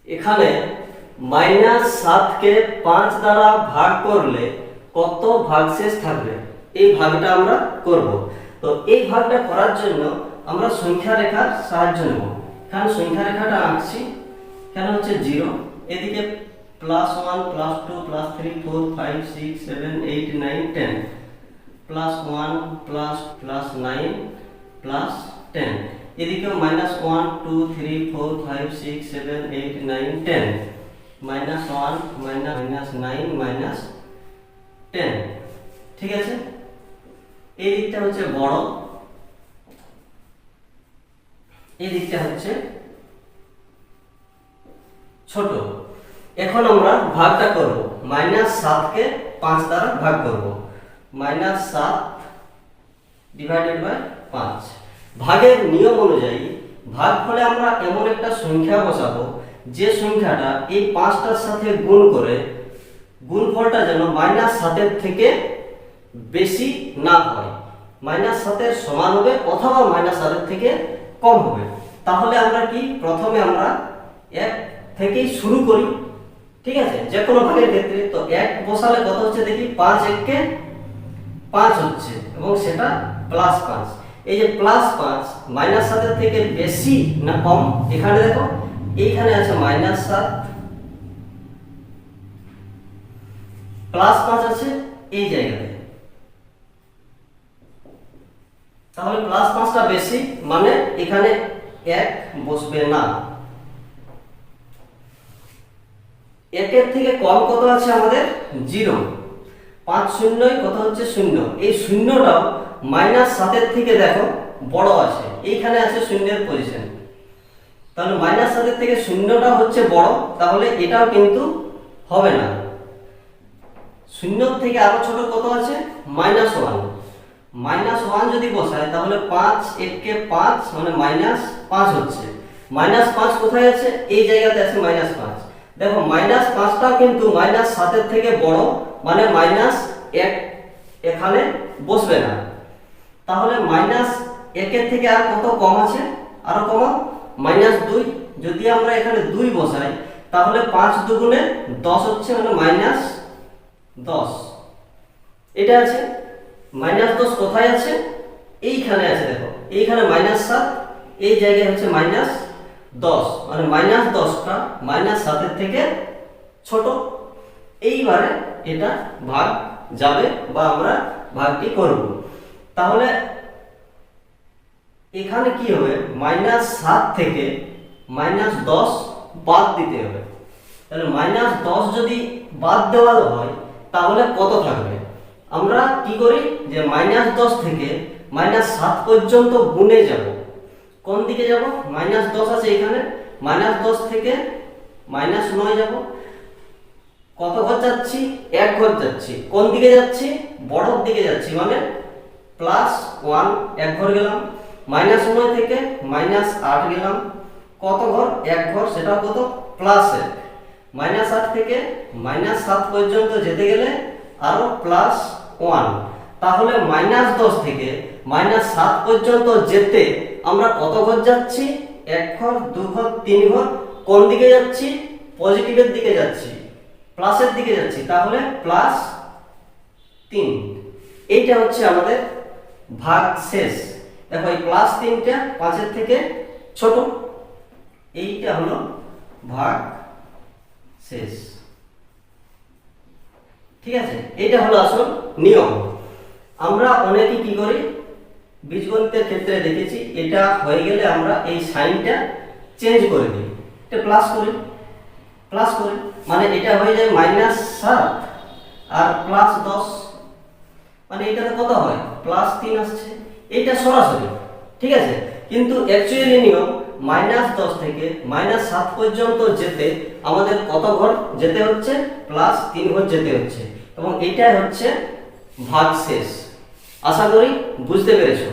এখানে -7কে 5 দ্বারা ভাগ করলে কত ভাগশেষ থাকবে এই ভাগটা আমরা করব। তো এই ভাগটা করার জন্য আমরা সংখ্যা রেখার সাহায্য নেব। এখানে সংখ্যা রেখাটা আঁকছি। এখানে হচ্ছে 0, এদিকে +1 +2 +3 4 5 6 7 8 9 10 +1 +9 +10, এদিকেও -1 2 3 4 5 6 7 8 9 10 -1 -9 -10। ঠিক আছে, এই দিকটা হচ্ছে বড়, এই দিকটা হচ্ছে ছোট। এখন আমরা ভাগটা করব, -7কে 5 দ্বারা ভাগ করব। -7 ডিভাইডেড বাই 5। ভাগের নিয়ম অনুযায়ী ভাগফলে আমরা এমন একটা সংখ্যা বসাবো যে সংখ্যাটা এই 5টার সাথে গুণ করে গুণফলটা যেন -7 থেকে বেশি না হয়, -7 সমান হবে অথবা -7 থেকে কম হবে। তাহলে আমরা কি প্রথমে আমরা 1 থেকেই শুরু করি। ঠিক আছে, যে কোনো ভাগের ক্ষেত্রে তো 1 বসালে কত হচ্ছে দেখি, 5 1 5 হচ্ছে এবং সেটা +5। এই যে +5 -7 থেকে বেশি না কম, এখানে দেখো এইখানে আছে -7 +5 আছে এই জায়গাতে, তাহলে +5টা বেশি মানে এখানে 1 বসবে না। 1 এর থেকে কম কত আছে আমাদের 0, 5 শূন্যই কত হচ্ছে 0। এই শূন্যটাও -7 এর থেকে দেখো বড় আছে, এইখানে আছে শূন্যের পজিশন, তাহলে -7 এর থেকে শূন্যটা হচ্ছে বড়, তাহলে এটাও কিন্তু হবে না। শূন্যর থেকে আরো ছোট কত আছে -1, -1 যদি বসায় তাহলে 5 1 5 মানে -5 হচ্ছে। -5 কোথায় আছে, এই জায়গাতে আছে -5। দেখো -5টাও কিন্তু -7 এর থেকে বড় মানে -1 এখানে বসবে না। তাহলে -1 এর থেকে আর কত কম আছে, আরো কম -2। যদি আমরা এখানে 2 বসাই তাহলে 5 দুগুণে 10 হচ্ছে মানে -10। এটা আছে -10 কোথায় আছে, এইখানে আছে, দেখো এইখানে -7, এই জায়গায় হচ্ছে -10 মানে -10টা -7 এর থেকে ছোট। এইবারে এটা ভাগ যাবে বা আমরা ভাগটি করব। তাহলে এখানে কি হবে, -7 থেকে -10 বাদ দিতে হবে। তাহলে -10 যদি বাদ দেওয়া হয় তাহলে কত থাকবে, আমরা কি করি যে -10 থেকে -7 পর্যন্ত গুণে যাব। কোন দিকে যাব, -10 আছে এখানে, -10 থেকে -9 যাব। কত ঘর যাচ্ছি, 1 ঘর যাচ্ছি। কোন দিকে যাচ্ছি, বড়র দিকে যাচ্ছি মানে +1 1 ঘর গেলাম। -9 থেকে -8 গেলাম, কত ঘর, 1 ঘর, সেটা কত +1। -8 থেকে -7 পর্যন্ত যেতে গেলে আরো +1। তাহলে -10 থেকে -7 পর্যন্ত যেতে আমরা কত ঘর যাচ্ছি, 1 ঘর 2 ঘর 3 ঘর। কোন দিকে যাচ্ছি, পজিটিভের দিকে যাচ্ছি, প্লাসের দিকে যাচ্ছি, তাহলে +3। এইটা হচ্ছে আমাদের ভাগ শেষ। দেখো এই +3টা 5 এর থেকে ছোট, এইটা হলো ভাগ শেষ। ঠিক আছে, এটা হলো আসল নিয়ম। আমরা অনেকে কি করি, বীজগণিতের ক্ষেত্রে দেখেছি, এটা হয়ে গেলে আমরা এই সাইনটা চেঞ্জ করে দিই, এটা প্লাস করি মানে এটা হয়ে যায় -7 আর +10 মানে এটাতে কত হয় +3 আসছে, এটা সরাসরি। ঠিক আছে, কিন্তু অ্যাকচুয়ালি নিয়ম -10 থেকে -7 পর্যন্ত যেতে আমাদের কত ঘর যেতে হচ্ছে, +3 ঘর যেতে হচ্ছে, এবং এটাই হচ্ছে ভাগশেষ। আশা করি বুঝতে পেরেছো।